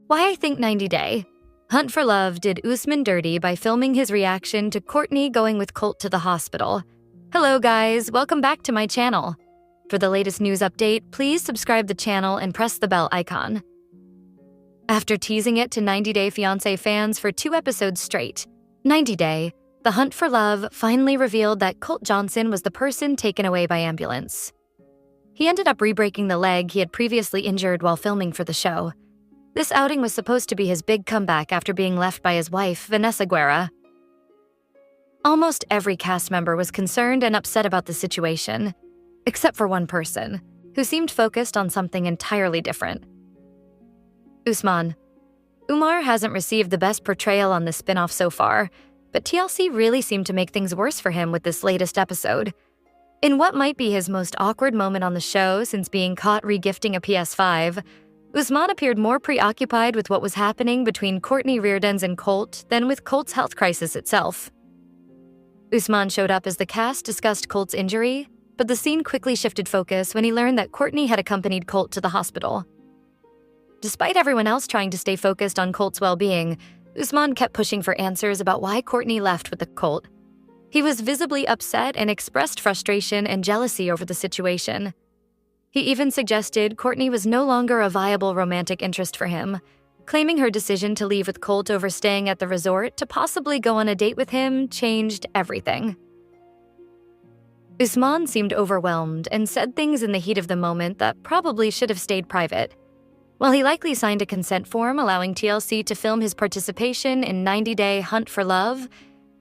Why I think 90 Day. Hunt for Love did Usman dirty by filming his reaction to Cortney going with Colt to the hospital. Hello guys, welcome back to my channel. For the latest news update, please subscribe the channel and press the bell icon. After teasing it to 90 Day Fiance fans for 2 episodes straight, 90 Day, the Hunt for Love finally revealed that Colt Johnson was the person taken away by ambulance. He ended up re-breaking the leg he had previously injured while filming for the show. This outing was supposed to be his big comeback after being left by his wife, Vanessa Guerra. Almost every cast member was concerned and upset about the situation, except for one person, who seemed focused on something entirely different. Usman. Umar hasn't received the best portrayal on the spin-off so far, but TLC really seemed to make things worse for him with this latest episode. In what might be his most awkward moment on the show since being caught regifting a PS5, Usman appeared more preoccupied with what was happening between Cortney Reardons and Colt than with Colt's health crisis itself. Usman showed up as the cast discussed Colt's injury, but the scene quickly shifted focus when he learned that Cortney had accompanied Colt to the hospital. Despite everyone else trying to stay focused on Colt's well-being, Usman kept pushing for answers about why Cortney left with the Colt. He was visibly upset and expressed frustration and jealousy over the situation. He even suggested Cortney was no longer a viable romantic interest for him, claiming her decision to leave with Colt over staying at the resort to possibly go on a date with him changed everything. Usman seemed overwhelmed and said things in the heat of the moment that probably should have stayed private. While he likely signed a consent form allowing TLC to film his participation in 90 Day Hunt for Love,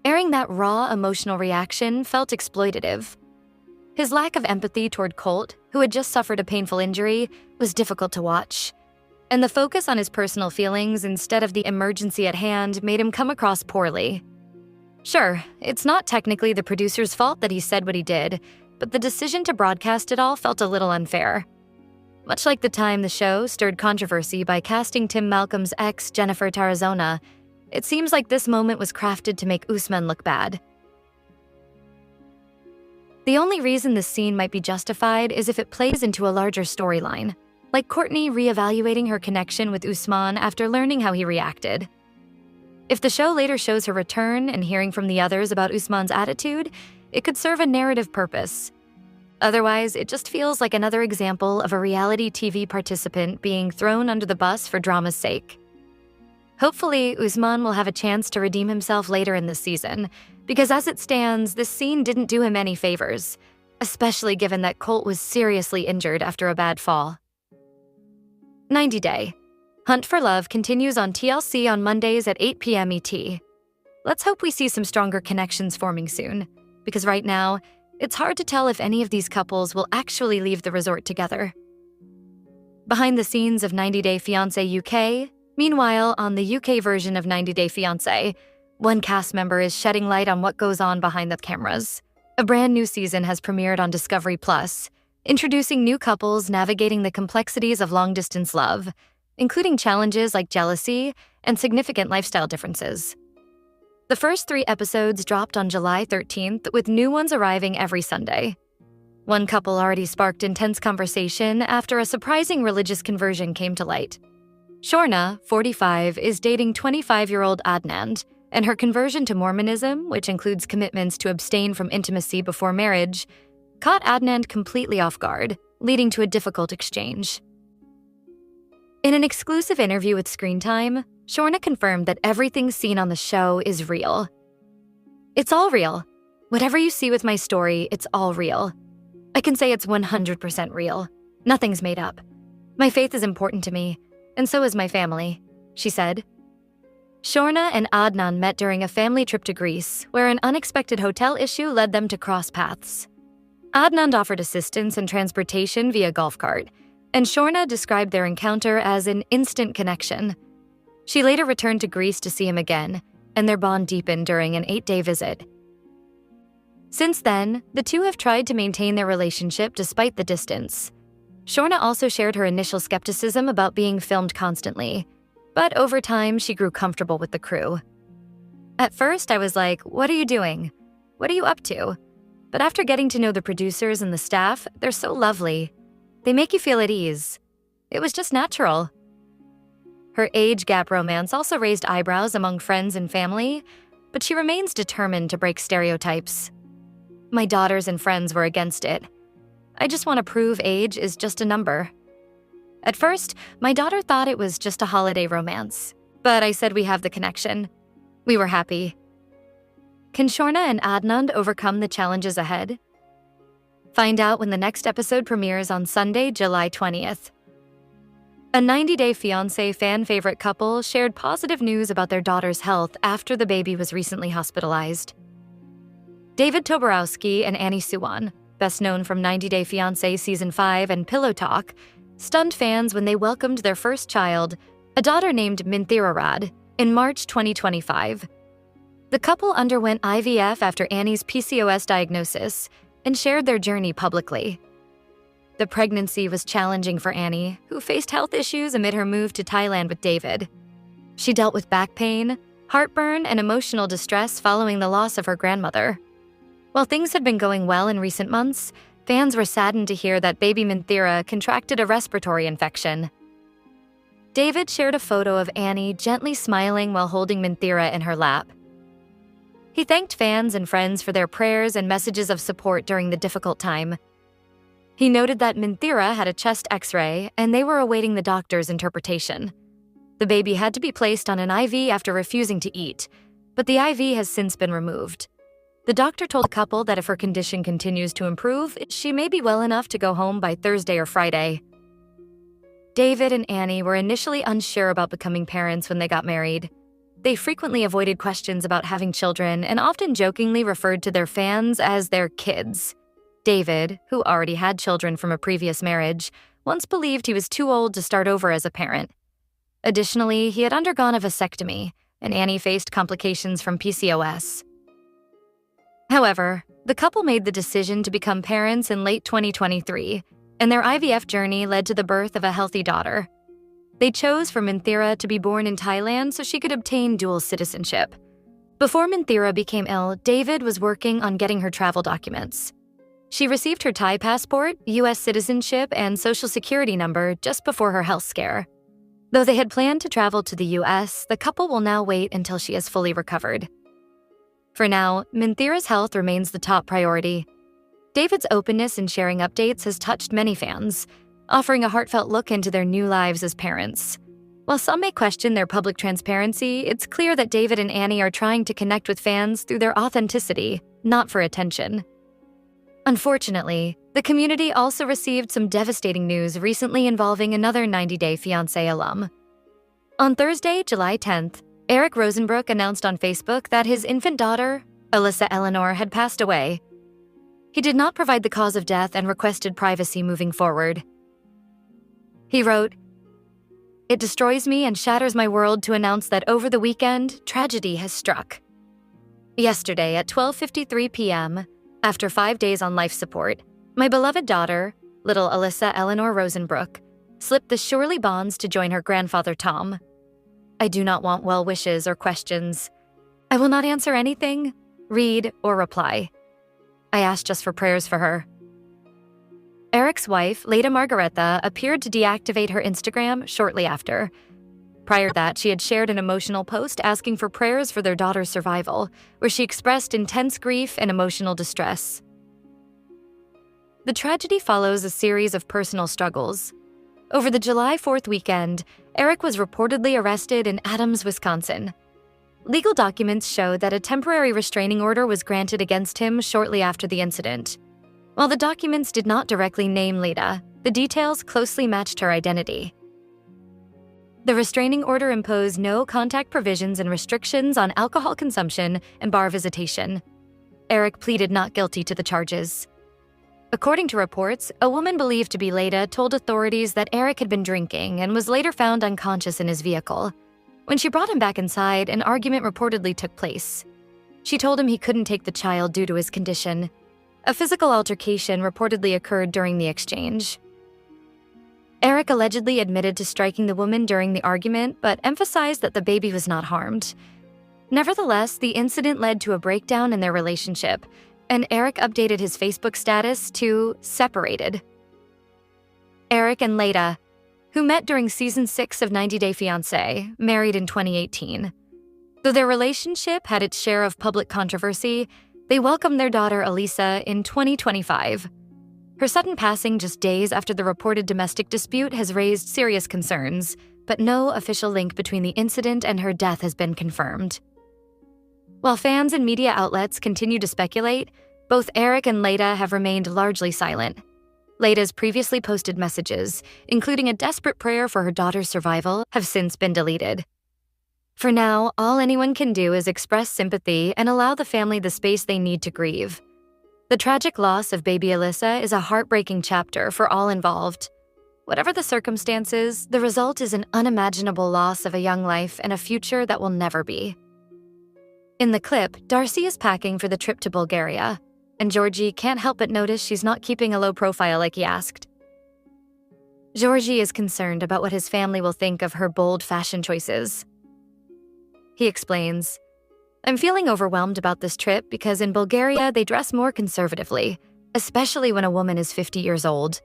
airing that raw emotional reaction felt exploitative. His lack of empathy toward Colt, who had just suffered a painful injury, was difficult to watch. And the focus on his personal feelings instead of the emergency at hand made him come across poorly. Sure, it's not technically the producer's fault that he said what he did, but the decision to broadcast it all felt a little unfair. Much like the time the show stirred controversy by casting Tim Malcolm's ex, Jennifer Tarazona, it seems like this moment was crafted to make Usman look bad. The only reason this scene might be justified is if it plays into a larger storyline, like Cortney reevaluating her connection with Usman after learning how he reacted. If the show later shows her return and hearing from the others about Usman's attitude, it could serve a narrative purpose. Otherwise, it just feels like another example of a reality TV participant being thrown under the bus for drama's sake. Hopefully, Usman will have a chance to redeem himself later in this season, because as it stands, this scene didn't do him any favors, especially given that Colt was seriously injured after a bad fall. 90 Day. Hunt for Love continues on TLC on Mondays at 8 p.m. ET. Let's hope we see some stronger connections forming soon, because right now, it's hard to tell if any of these couples will actually leave the resort together. Behind the scenes of 90 Day Fiance UK, meanwhile, on the UK version of 90 Day Fiance, one cast member is shedding light on what goes on behind the cameras. A brand new season has premiered on Discovery Plus, introducing new couples navigating the complexities of long-distance love, including challenges like jealousy and significant lifestyle differences. The first 3 episodes dropped on July 13th, with new ones arriving every Sunday. One couple already sparked intense conversation after a surprising religious conversion came to light. Shorna, 45, is dating 25-year-old Adnan, and her conversion to Mormonism, which includes commitments to abstain from intimacy before marriage, caught Adnan completely off guard, leading to a difficult exchange. In an exclusive interview with Screen Time, Shorna confirmed that everything seen on the show is real. It's all real. Whatever you see with my story, it's all real. I can say it's 100% real. Nothing's made up. My faith is important to me, and so is my family, she said. Shorna and Adnan met during a family trip to Greece, where an unexpected hotel issue led them to cross paths. Adnan offered assistance and transportation via golf cart, and Shorna described their encounter as an instant connection. She later returned to Greece to see him again, and their bond deepened during an 8-day visit. Since then, the two have tried to maintain their relationship despite the distance. Shorna also shared her initial skepticism about being filmed constantly, but over time, she grew comfortable with the crew. At first, I was like, what are you doing? What are you up to? But after getting to know the producers and the staff, they're so lovely. They make you feel at ease. It was just natural. Her age gap romance also raised eyebrows among friends and family, but she remains determined to break stereotypes. My daughters and friends were against it. I just want to prove age is just a number. At first, my daughter thought it was just a holiday romance, but I said we have the connection. We were happy. Can Shorna and Adnan overcome the challenges ahead? Find out when the next episode premieres on Sunday, July 20th. A 90-Day Fiancé fan-favorite couple shared positive news about their daughter's health after the baby was recently hospitalized. David Toborowski and Annie Suwan, best known from 90 Day Fiancé Season 5 and Pillow Talk, stunned fans when they welcomed their first child, a daughter named Minthirarad, in March 2025. The couple underwent IVF after Annie's PCOS diagnosis and shared their journey publicly. The pregnancy was challenging for Annie, who faced health issues amid her move to Thailand with David. She dealt with back pain, heartburn, and emotional distress following the loss of her grandmother. While things had been going well in recent months, fans were saddened to hear that baby Minthira contracted a respiratory infection. David shared a photo of Annie gently smiling while holding Minthira in her lap. He thanked fans and friends for their prayers and messages of support during the difficult time. He noted that Minthira had a chest X-ray and they were awaiting the doctor's interpretation. The baby had to be placed on an IV after refusing to eat, but the IV has since been removed. The doctor told the couple that if her condition continues to improve, she may be well enough to go home by Thursday or Friday. David and Annie were initially unsure about becoming parents when they got married. They frequently avoided questions about having children and often jokingly referred to their fans as their kids. David, who already had children from a previous marriage, once believed he was too old to start over as a parent. Additionally, he had undergone a vasectomy, and Annie faced complications from PCOS. However, the couple made the decision to become parents in late 2023, and their IVF journey led to the birth of a healthy daughter. They chose for Minthira to be born in Thailand so she could obtain dual citizenship. Before Minthira became ill, David was working on getting her travel documents. She received her Thai passport, U.S. citizenship, and Social Security number just before her health scare. Though they had planned to travel to the U.S., the couple will now wait until she is fully recovered. For now, Minthira's health remains the top priority. David's openness in sharing updates has touched many fans, offering a heartfelt look into their new lives as parents. While some may question their public transparency, it's clear that David and Annie are trying to connect with fans through their authenticity, not for attention. Unfortunately, the community also received some devastating news recently involving another 90 Day Fiancé alum. On Thursday, July 10th, Eric Rosenbrook announced on Facebook that his infant daughter, Alyssa Eleanor, had passed away. He did not provide the cause of death and requested privacy moving forward. He wrote, "It destroys me and shatters my world to announce that over the weekend, tragedy has struck. Yesterday at 12:53 p.m., after 5 days on life support, my beloved daughter, little Alyssa Eleanor Rosenbrook, slipped the surely bonds to join her grandfather Tom. I do not want well wishes or questions. I will not answer anything, read, or reply. I ask just for prayers for her." Eric's wife, Leda Margareta, appeared to deactivate her Instagram shortly after. Prior to that, she had shared an emotional post asking for prayers for their daughter's survival, where she expressed intense grief and emotional distress. The tragedy follows a series of personal struggles. Over the July 4th weekend, Eric was reportedly arrested in Adams, Wisconsin. Legal documents show that a temporary restraining order was granted against him shortly after the incident. While the documents did not directly name Leda, the details closely matched her identity. The restraining order imposed no contact provisions and restrictions on alcohol consumption and bar visitation. Eric pleaded not guilty to the charges. According to reports, a woman believed to be Leda told authorities that Eric had been drinking and was later found unconscious in his vehicle. When she brought him back inside, an argument reportedly took place. She told him he couldn't take the child due to his condition. A physical altercation reportedly occurred during the exchange. Eric allegedly admitted to striking the woman during the argument, but emphasized that the baby was not harmed. Nevertheless, the incident led to a breakdown in their relationship, and Eric updated his Facebook status to separated. Eric and Leda, who met during season 6 of 90 Day Fiance, married in 2018. Though their relationship had its share of public controversy, they welcomed their daughter Elisa in 2025. Her sudden passing just days after the reported domestic dispute has raised serious concerns, but no official link between the incident and her death has been confirmed. While fans and media outlets continue to speculate, both Eric and Leda have remained largely silent. Leda's previously posted messages, including a desperate prayer for her daughter's survival, have since been deleted. For now, all anyone can do is express sympathy and allow the family the space they need to grieve. The tragic loss of baby Alyssa is a heartbreaking chapter for all involved. Whatever the circumstances, the result is an unimaginable loss of a young life and a future that will never be. In the clip, Darcy is packing for the trip to Bulgaria, and Georgie can't help but notice she's not keeping a low profile like he asked. Georgie is concerned about what his family will think of her bold fashion choices. He explains, "I'm feeling overwhelmed about this trip because in Bulgaria they dress more conservatively, especially when a woman is 50 years old."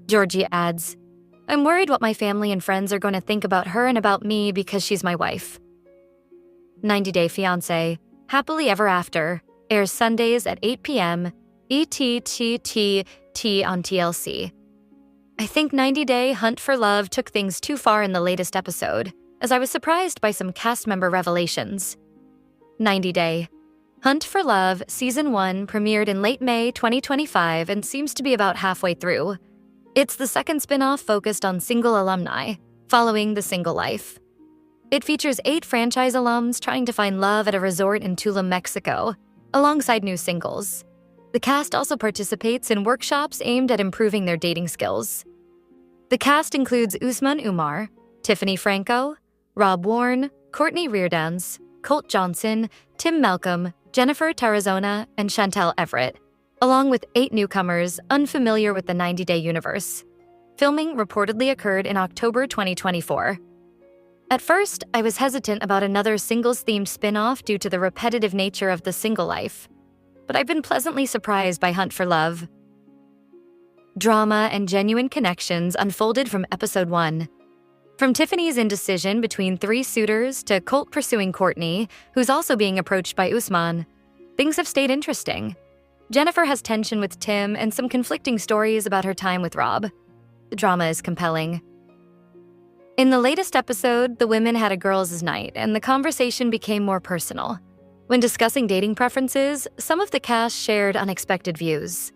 Georgie adds, "I'm worried what my family and friends are going to think about her and about me because she's my wife." 90 Day Fiance, Happily Ever After, airs Sundays at 8 p.m. ETTT on TLC. I think 90 Day Hunt for Love took things too far in the latest episode, as I was surprised by some cast member revelations. 90 Day Hunt for Love Season 1 premiered in late May 2025 and seems to be about halfway through. It's the second spin-off focused on single alumni, following the single life. It features 8 franchise alums trying to find love at a resort in Tulum, Mexico, alongside new singles. The cast also participates in workshops aimed at improving their dating skills. The cast includes Usman Umar, Tiffany Franco, Rob Warren, Courtney Reardance, Colt Johnson, Tim Malcolm, Jennifer Tarazona, and Chantel Everett, along with 8 newcomers unfamiliar with the 90 Day universe. Filming reportedly occurred in October 2024. At first, I was hesitant about another singles-themed spin-off due to the repetitive nature of the single life, but I've been pleasantly surprised by Hunt for Love. Drama and genuine connections unfolded from episode 1. From Tiffany's indecision between 3 suitors to Colt pursuing Cortney, who's also being approached by Usman, things have stayed interesting. Jennifer has tension with Tim and some conflicting stories about her time with Rob. The drama is compelling. In the latest episode, the women had a girls' night, and the conversation became more personal. When discussing dating preferences, some of the cast shared unexpected views.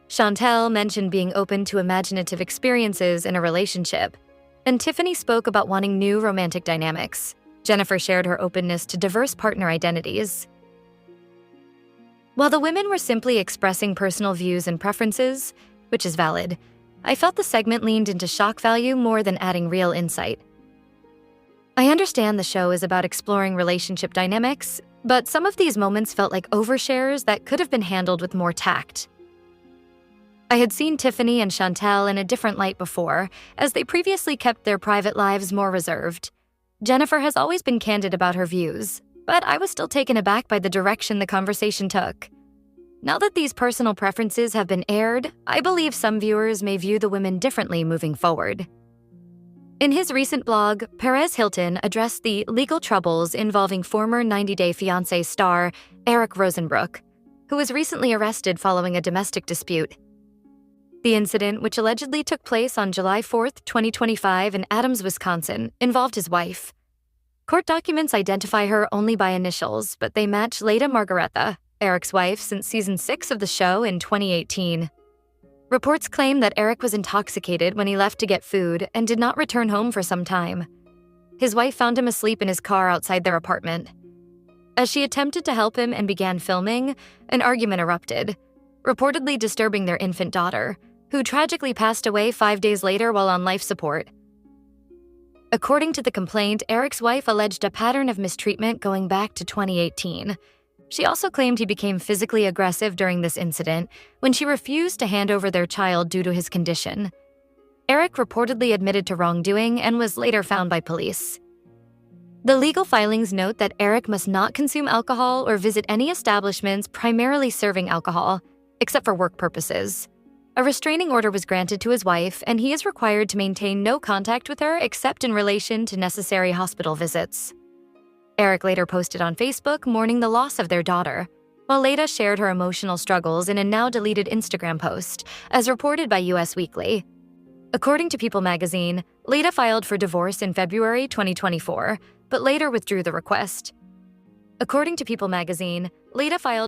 Chantel mentioned being open to imaginative experiences in a relationship, and Tiffany spoke about wanting new romantic dynamics. Jennifer shared her openness to diverse partner identities. While the women were simply expressing personal views and preferences, which is valid, I felt the segment leaned into shock value more than adding real insight. I understand the show is about exploring relationship dynamics, but some of these moments felt like overshares that could have been handled with more tact. I had seen Tiffany and Chantel in a different light before, as they previously kept their private lives more reserved. Jennifer has always been candid about her views, but I was still taken aback by the direction the conversation took. Now that these personal preferences have been aired, I believe some viewers may view the women differently moving forward. In his recent blog, Perez Hilton addressed the legal troubles involving former 90 Day Fiancé star Eric Rosenbrook, who was recently arrested following a domestic dispute. The incident, which allegedly took place on July 4, 2025 in Adams, Wisconsin, involved his wife. Court documents identify her only by initials, but they match Leda Margaretha, Eric's wife since season 6 of the show in 2018. Reports claim that Eric was intoxicated when he left to get food and did not return home for some time. His wife found him asleep in his car outside their apartment. As she attempted to help him and began filming, an argument erupted, reportedly disturbing their infant daughter, who tragically passed away 5 days later while on life support. According to the complaint, Eric's wife alleged a pattern of mistreatment going back to 2018. She also claimed he became physically aggressive during this incident when she refused to hand over their child due to his condition. Eric reportedly admitted to wrongdoing and was later found by police. The legal filings note that Eric must not consume alcohol or visit any establishments primarily serving alcohol, except for work purposes. A restraining order was granted to his wife, and he is required to maintain no contact with her except in relation to necessary hospital visits. Eric later posted on Facebook mourning the loss of their daughter, while Leda shared her emotional struggles in a now-deleted Instagram post, as reported by US Weekly. According to People magazine, Leda filed for divorce in February 2024, but later withdrew the request. According to People magazine, Leda filed